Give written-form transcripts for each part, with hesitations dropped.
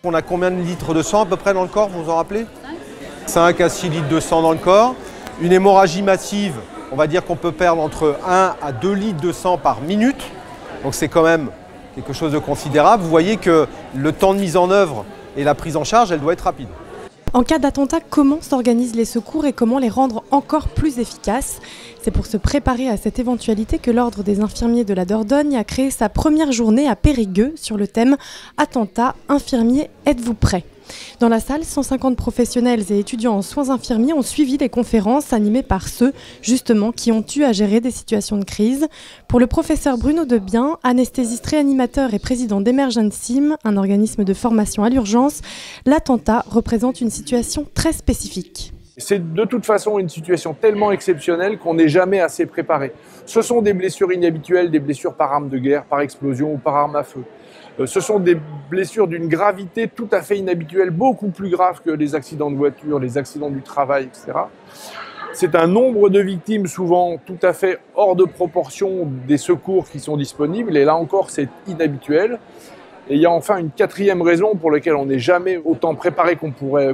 On a combien de litres de sang à peu près dans le corps, vous vous en rappelez? 5 à 6 litres de sang dans le corps. Une hémorragie massive, on va dire qu'on peut perdre entre 1 à 2 litres de sang par minute. Donc c'est quand même quelque chose de considérable. Vous voyez que le temps de mise en œuvre et la prise en charge, elle doit être rapide. En cas d'attentat, comment s'organisent les secours et comment les rendre encore plus efficaces? C'est pour se préparer à cette éventualité que l'Ordre des infirmiers de la Dordogne a créé sa première journée à Périgueux sur le thème « Attentat, infirmiers, êtes-vous prêts ?» Dans la salle, 150 professionnels et étudiants en soins infirmiers ont suivi des conférences animées par ceux, justement, qui ont eu à gérer des situations de crise. Pour le professeur Bruno Debien, anesthésiste réanimateur et président d'Emergency, un organisme de formation à l'urgence, l'attentat représente une situation très spécifique. C'est de toute façon une situation tellement exceptionnelle qu'on n'est jamais assez préparé. Ce sont des blessures inhabituelles, des blessures par arme de guerre, par explosion ou par arme à feu. Ce sont des blessures d'une gravité tout à fait inhabituelle, beaucoup plus grave que les accidents de voiture, les accidents du travail, etc. C'est un nombre de victimes souvent tout à fait hors de proportion des secours qui sont disponibles, et là encore c'est inhabituel. Et il y a enfin une quatrième raison pour laquelle on n'est jamais autant préparé qu'on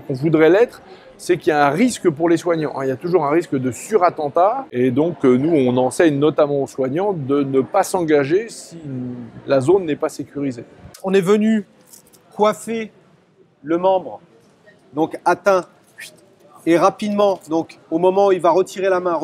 voudrait l'être, c'est qu'il y a un risque pour les soignants. Il y a toujours un risque de surattentat, et donc nous on enseigne notamment aux soignants de ne pas s'engager si la zone n'est pas sécurisée. On est venu coiffer le membre donc atteint et rapidement, donc au moment où il va retirer la main,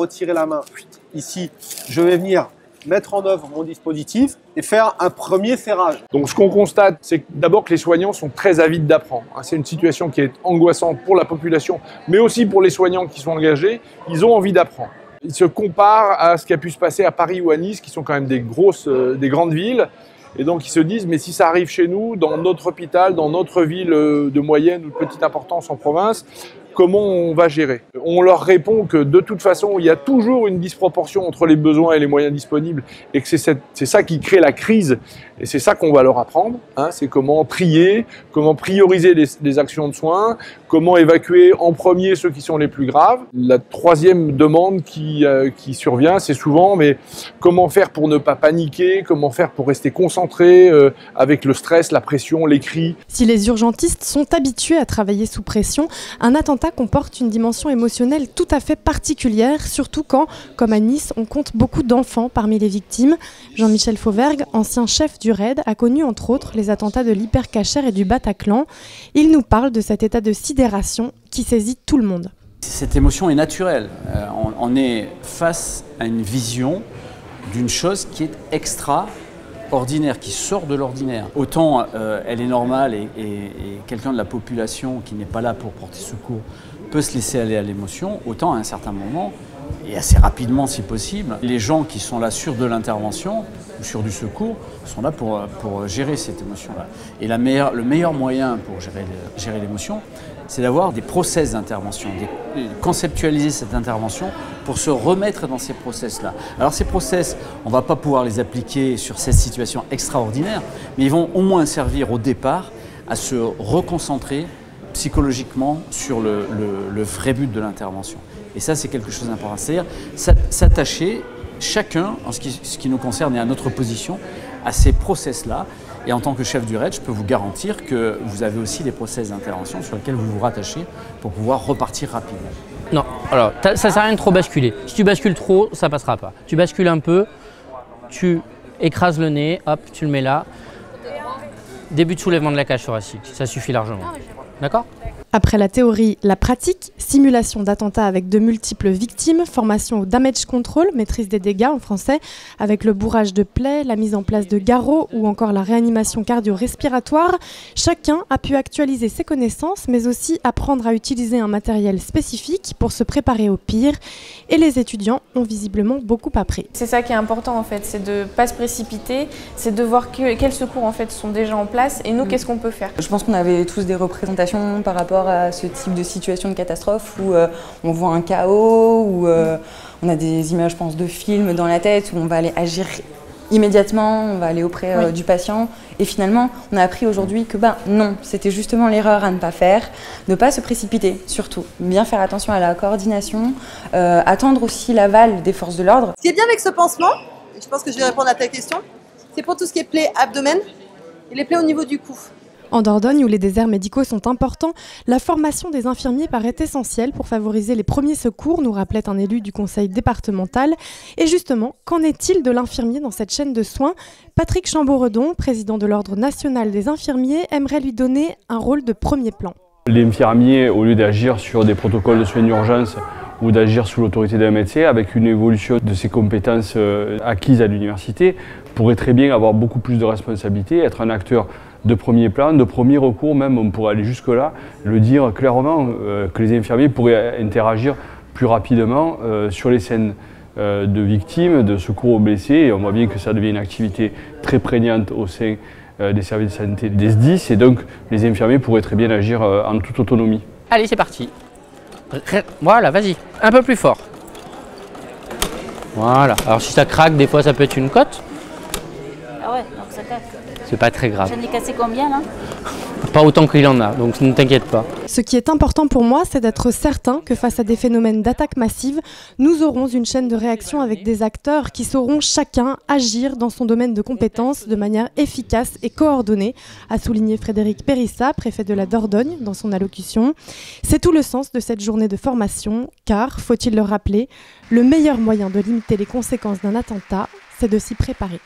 ici, je vais venir mettre en œuvre mon dispositif et faire un premier serrage. Donc ce qu'on constate, c'est d'abord que les soignants sont très avides d'apprendre. C'est une situation qui est angoissante pour la population, mais aussi pour les soignants qui sont engagés. Ils ont envie d'apprendre. Ils se comparent à ce qui a pu se passer à Paris ou à Nice, qui sont quand même des grandes villes. Et donc ils se disent, mais si ça arrive chez nous, dans notre hôpital, dans notre ville de moyenne ou de petite importance en province, comment on va gérer? On leur répond que de toute façon, il y a toujours une disproportion entre les besoins et les moyens disponibles et que c'est ça qui crée la crise. Et c'est ça qu'on va leur apprendre. C'est comment trier, comment prioriser les actions de soins, comment évacuer en premier ceux qui sont les plus graves. La troisième demande qui survient, c'est souvent, mais comment faire pour ne pas paniquer, comment faire pour rester concentré avec le stress, la pression, les cris. Si les urgentistes sont habitués à travailler sous pression, un attentat comporte une dimension émotionnelle tout à fait particulière, surtout quand, comme à Nice, on compte beaucoup d'enfants parmi les victimes. Jean-Michel Fauvergue, ancien chef du RAID, a connu entre autres les attentats de l'Hypercacher et du Bataclan. Il nous parle de cet état de sidération qui saisit tout le monde. Cette émotion est naturelle. On est face à une vision d'une chose qui est extraordinaire, qui sort de l'ordinaire. Autant elle est normale et quelqu'un de la population qui n'est pas là pour porter secours peut se laisser aller à l'émotion, autant à un certain moment, et assez rapidement si possible, les gens qui sont là sur de l'intervention ou sur du secours sont là pour gérer cette émotion-là. Et le meilleur moyen pour gérer l'émotion, c'est d'avoir des process d'intervention, conceptualiser cette intervention pour se remettre dans ces process-là. Alors ces process, on ne va pas pouvoir les appliquer sur cette situation extraordinaire, mais ils vont au moins servir au départ à se reconcentrer psychologiquement sur le vrai but de l'intervention. Et ça, c'est quelque chose d'important. C'est-à-dire s'attacher chacun, en ce qui nous concerne et à notre position, à ces process-là. Et en tant que chef du RAID, je peux vous garantir que vous avez aussi des process d'intervention sur lesquels vous vous rattachez pour pouvoir repartir rapidement. Non, alors ça sert à rien de trop basculer. Si tu bascules trop, ça passera pas. Tu bascules un peu, tu écrases le nez, hop, tu le mets là. Début de soulèvement de la cage thoracique, ça suffit largement. D'accord ? Après la théorie, la pratique, simulation d'attentats avec de multiples victimes, formation au damage control, maîtrise des dégâts en français, avec le bourrage de plaies, la mise en place de garrots ou encore la réanimation cardio-respiratoire, chacun a pu actualiser ses connaissances, mais aussi apprendre à utiliser un matériel spécifique pour se préparer au pire. Et les étudiants ont visiblement beaucoup appris. C'est ça qui est important en fait, c'est de ne pas se précipiter, c'est de voir quels secours en fait sont déjà en place et nous qu'est-ce qu'on peut faire. Je pense qu'on avait tous des représentations par rapport à ce type de situation de catastrophe où on voit un chaos, où on a des images, je pense, de films dans la tête, où on va aller agir immédiatement, on va aller auprès du patient. Et finalement, on a appris aujourd'hui que non, c'était justement l'erreur à ne pas faire, ne pas se précipiter surtout, bien faire attention à la coordination, attendre aussi l'aval des forces de l'ordre. Ce qui est bien avec ce pansement, et je pense que je vais répondre à ta question, c'est pour tout ce qui est plaies abdomen et les plaies au niveau du cou. En Dordogne, où les déserts médicaux sont importants, la formation des infirmiers paraît essentielle pour favoriser les premiers secours, nous rappelait un élu du conseil départemental. Et justement, qu'en est-il de l'infirmier dans cette chaîne de soins? Patrick Chamboredon, président de l'Ordre national des infirmiers, aimerait lui donner un rôle de premier plan. L'infirmier, au lieu d'agir sur des protocoles de soins d'urgence ou d'agir sous l'autorité d'un médecin, avec une évolution de ses compétences acquises à l'université, pourrait très bien avoir beaucoup plus de responsabilités, être un acteur de premier plan, de premier recours même, on pourrait aller jusque-là, le dire clairement, que les infirmiers pourraient interagir plus rapidement sur les scènes de victimes, de secours aux blessés, et on voit bien que ça devient une activité très prégnante au sein des services de santé des SDIS, et donc les infirmiers pourraient très bien agir en toute autonomie. Allez, c'est parti. Voilà, vas-y, un peu plus fort. Voilà, alors si ça craque, des fois ça peut être une côte. Ah ouais, donc ça casse. C'est pas très grave. J'en ai cassé combien là? Pas autant qu'il en a, donc ne t'inquiète pas. Ce qui est important pour moi, c'est d'être certain que face à des phénomènes d'attaque massive, nous aurons une chaîne de réaction avec des acteurs qui sauront chacun agir dans son domaine de compétences de manière efficace et coordonnée, a souligné Frédéric Périssa, préfet de la Dordogne, dans son allocution. C'est tout le sens de cette journée de formation, car, faut-il le rappeler, le meilleur moyen de limiter les conséquences d'un attentat, c'est de s'y préparer.